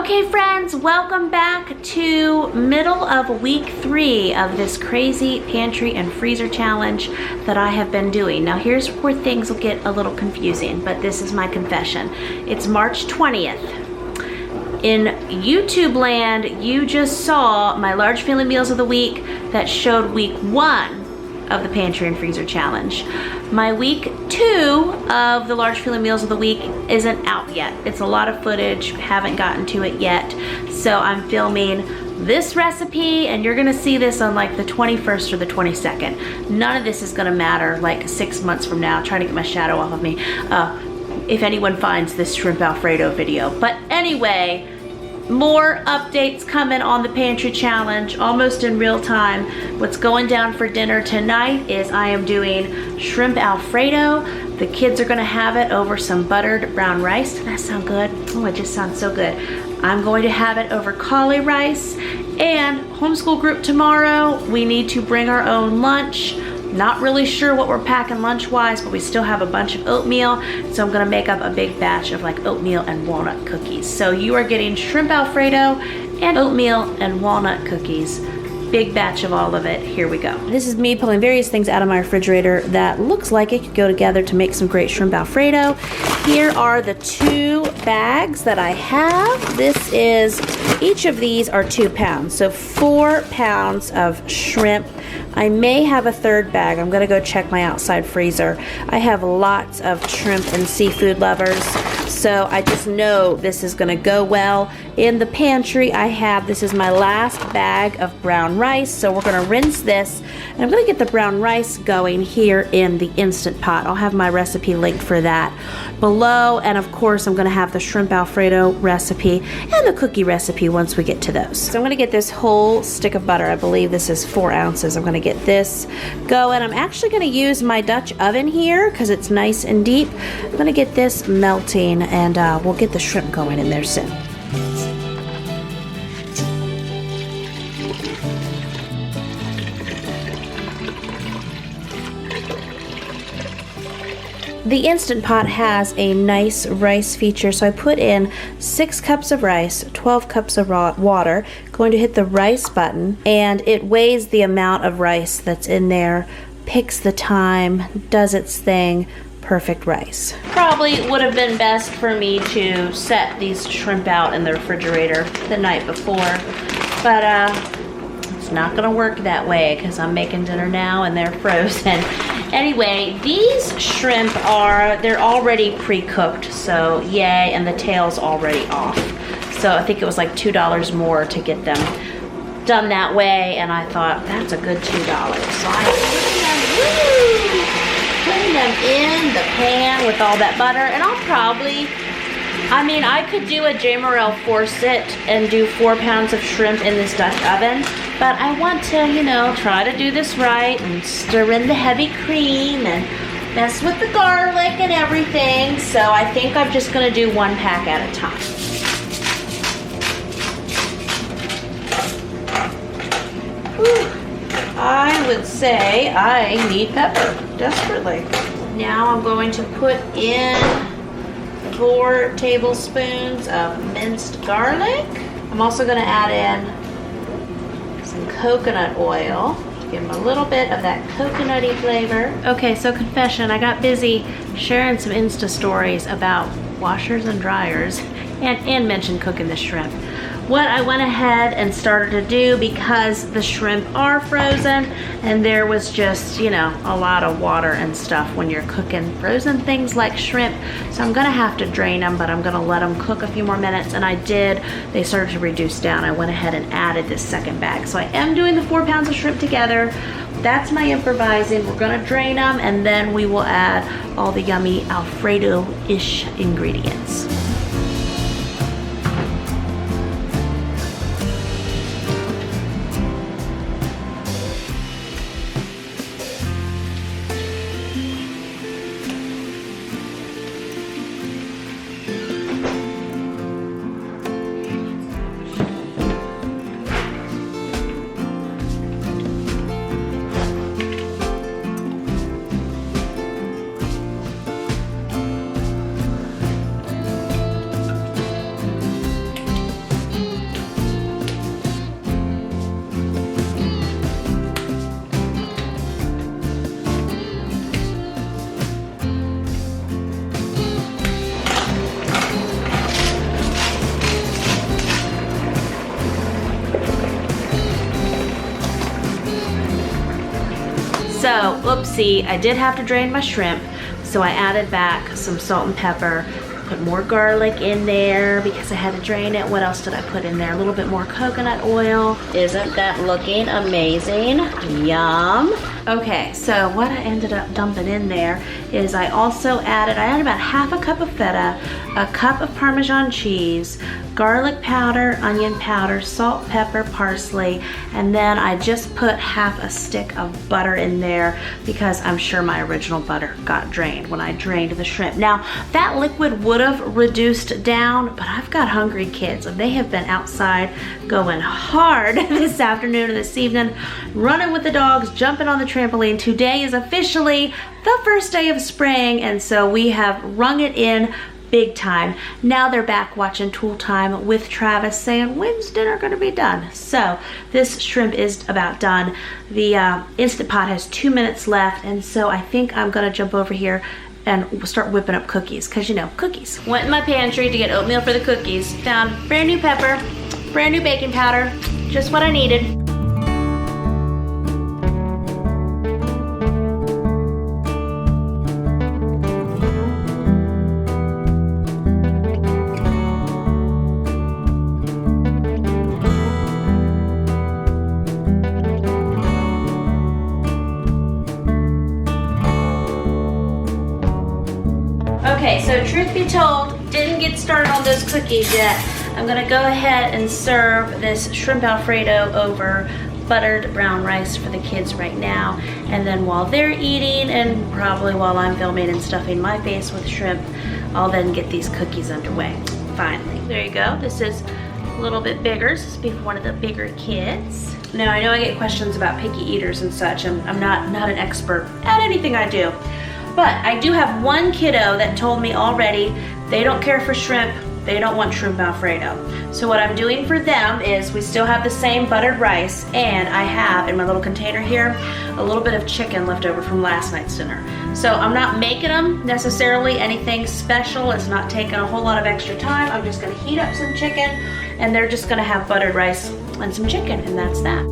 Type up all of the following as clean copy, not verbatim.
Okay friends, welcome back to middle of week 3 of this crazy pantry and freezer challenge that I have been doing. Now here's where things will get a little confusing, but this is my confession. It's March 20th. In YouTube land, you just saw my large family meals of the week that showed week 1 of the pantry and freezer challenge. My week 2 of the large family meals of the week isn't out yet. It's a lot of footage, haven't gotten to it yet. So I'm filming this recipe and you're gonna see this on like the 21st or the 22nd. None of this is gonna matter like 6 months from now. Trying to get my shadow off of me. If anyone finds this Shrimp Alfredo video. But anyway, more updates coming on the pantry challenge almost in real time. What's going down for dinner tonight is I am doing Shrimp Alfredo. The kids are gonna have it over some buttered brown rice. Does that sound good? Oh, it just sounds so good. I'm going to have it over cauli rice. And homeschool group tomorrow, we need to bring our own lunch. Not really sure what we're packing lunch-wise, but we still have a bunch of oatmeal, so I'm gonna make up a big batch of like oatmeal and walnut cookies. So you are getting Shrimp Alfredo and oatmeal and walnut cookies. Big batch of all of it. Here we go. This is me pulling various things out of my refrigerator that looks like it could go together to make some great Shrimp Alfredo. Here are the 2 bags that I have. This is, each of these are 2 pounds, so 4 pounds of shrimp. I may have a 3rd bag. I'm gonna go check my outside freezer. I have lots of shrimp and seafood lovers, so I just know this is gonna go well. In the pantry, I have, this is my last bag of brown rice, so we're gonna rinse this, and I'm gonna get the brown rice going here in the Instant Pot. I'll have my recipe linked for that below, and of course I'm gonna have the Shrimp Alfredo recipe and the cookie recipe once we get to those. So I'm gonna get this whole stick of butter. I believe this is 4 ounces. I'm gonna get this going. I'm actually gonna use my Dutch oven here because it's nice and deep. I'm gonna get this melting and we'll get the shrimp going in there soon. The Instant Pot has a nice rice feature, so I put in 6 cups of rice, 12 cups of raw water, going to hit the rice button, and it weighs the amount of rice that's in there, picks the time, does its thing. Perfect rice. Probably would have been best for me to set these shrimp out in the refrigerator the night before, but it's not gonna work that way because I'm making dinner now and they're frozen. Anyway, these shrimp they're already pre-cooked, so yay, and the tail's already off. So I think it was like $2 more to get them done that way, and I thought, that's a good $2. So I'm putting them in the pan with all that butter, and I'll probably, I could do a Jamerrill Stewart and do 4 pounds of shrimp in this Dutch oven, but I want to, try to do this right and stir in the heavy cream and mess with the garlic and everything. So I think I'm just gonna do 1 pack at a time. Whew. I would say I need pepper desperately. Now I'm going to put in 4 tablespoons of minced garlic. I'm also going to add in some coconut oil to give them a little bit of that coconutty flavor. Okay, so confession, I got busy sharing some Insta stories about washers and dryers and mentioned cooking the shrimp. What I went ahead and started to do, because the shrimp are frozen and there was just, a lot of water and stuff when you're cooking frozen things like shrimp. So I'm gonna have to drain them, but I'm gonna let them cook a few more minutes, and I did. They started to reduce down. I went ahead and added this 2nd bag. So I am doing the 4 pounds of shrimp together. That's my improvising. We're gonna drain them and then we will add all the yummy Alfredo-ish ingredients. So, oopsie, I did have to drain my shrimp, so I added back some salt and pepper, put more garlic in there because I had to drain it. What else did I put in there? A little bit more coconut oil. Isn't that looking amazing? Yum. Okay, so what I ended up dumping in there is I added about half a cup of feta, a cup of Parmesan cheese, garlic powder, onion powder, salt, pepper, parsley, and then I just put half a stick of butter in there because I'm sure my original butter got drained when I drained the shrimp. Now, that liquid would have reduced down, but I've got hungry kids and they have been outside going hard this afternoon and this evening, running with the dogs, jumping on the trampoline. Today is officially the first day of spring, and so we have rung it in big time. Now they're back watching Tool Time with Travis saying, when's dinner gonna be done? So this shrimp is about done. The Instant Pot has 2 minutes left, and so I think I'm gonna jump over here and start whipping up cookies, because you know, cookies. Went in my pantry to get oatmeal for the cookies. Found brand new pepper, brand new baking powder, just what I needed. Okay, so truth be told, didn't get started on those cookies yet. I'm gonna go ahead and serve this Shrimp Alfredo over buttered brown rice for the kids right now. And then while they're eating, and probably while I'm filming and stuffing my face with shrimp, I'll then get these cookies underway, finally. There you go, this is a little bit bigger. This will be for one of the bigger kids. Now, I know I get questions about picky eaters and such, and I'm not an expert at anything I do. But I do have one kiddo that told me already they don't care for shrimp, they don't want shrimp Alfredo. So what I'm doing for them is we still have the same buttered rice, and I have in my little container here a little bit of chicken left over from last night's dinner. So I'm not making them necessarily anything special. It's not taking a whole lot of extra time. I'm just gonna heat up some chicken, and they're just gonna have buttered rice and some chicken, and that's that.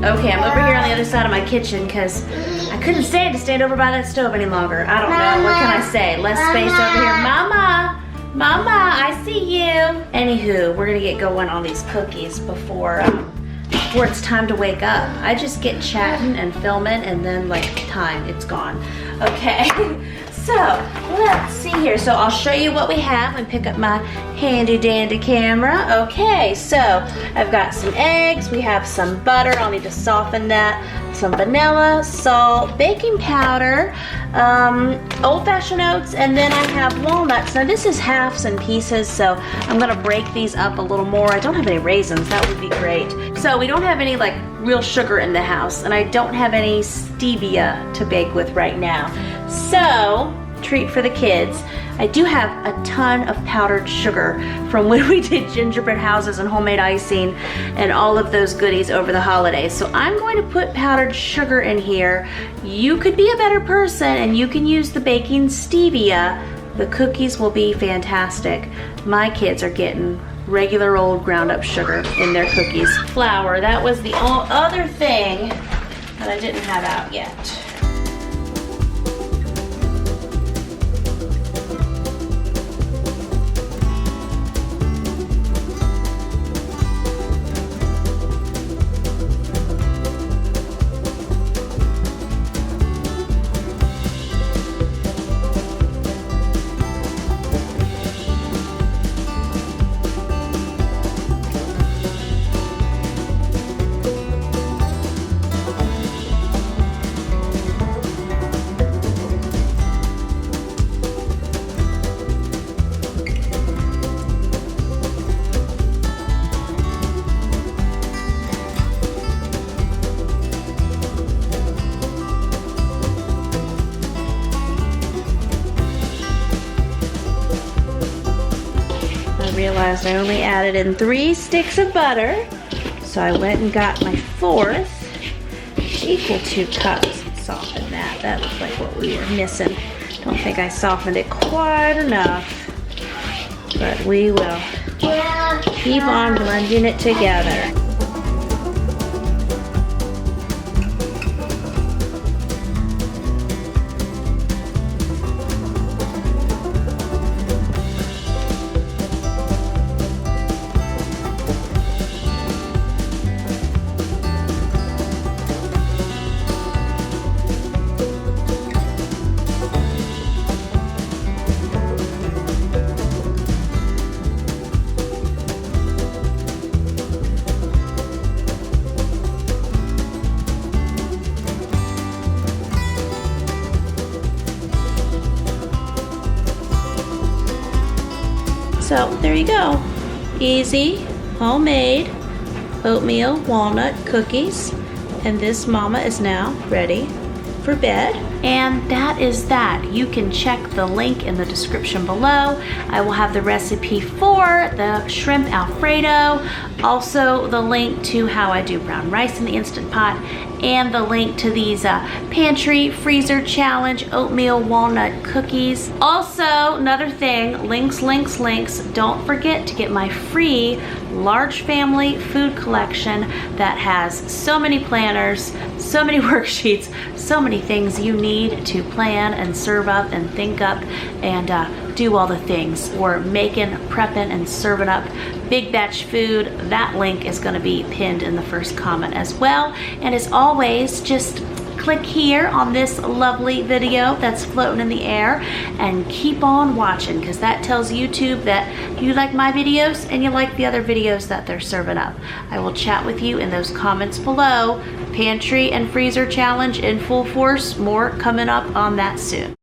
Okay, I'm over here on the other side of my kitchen because I couldn't stand to stand over by that stove any longer. I don't know, what can I say? Less space over here. Mama, I see you. Anywho, we're gonna get going on these cookies before it's time to wake up. I just get chatting and filming, and then like it's gone. Okay, so let's see here. So I'll show you what we have and pick up my handy dandy camera. Okay, so I've got some eggs, we have some butter, I'll need to soften that, some vanilla, salt, baking powder, old-fashioned oats, and then I have walnuts. Now this is halves and pieces, so I'm gonna break these up a little more. I don't have any raisins, that would be great. So we don't have any like real sugar in the house, and I don't have any stevia to bake with right now. So, treat for the kids. I do have a ton of powdered sugar from when we did gingerbread houses and homemade icing and all of those goodies over the holidays. So I'm going to put powdered sugar in here. You could be a better person and you can use the baking stevia. The cookies will be fantastic. My kids are getting regular old ground up sugar in their cookies. Flour, that was the other thing that I didn't have out yet. Realized I only added in 3 sticks of butter, so I went and got my 4th, equal 2 cups, and softened that. That looked like what we were missing. Don't think I softened it quite enough, but we will keep on blending it together. So there you go. Easy, homemade oatmeal walnut cookies. And this mama is now ready for bed. And that is that. You can check the link in the description below. I will have the recipe for the shrimp Alfredo, also the link to how I do brown rice in the Instant Pot, and the link to these Pantry Freezer Challenge oatmeal walnut cookies. Also, another thing, links. Don't forget to get my free large family food collection that has so many planners, so many worksheets, so many things you need to plan and serve up and think up and do all the things. We're making, prepping, and serving up big batch food. That link is going to be pinned in the first comment as well. And as always, just click here on this lovely video that's floating in the air and keep on watching, because that tells YouTube that you like my videos and you like the other videos that they're serving up. I will chat with you in those comments below. Pantry and freezer challenge in full force. More coming up on that soon.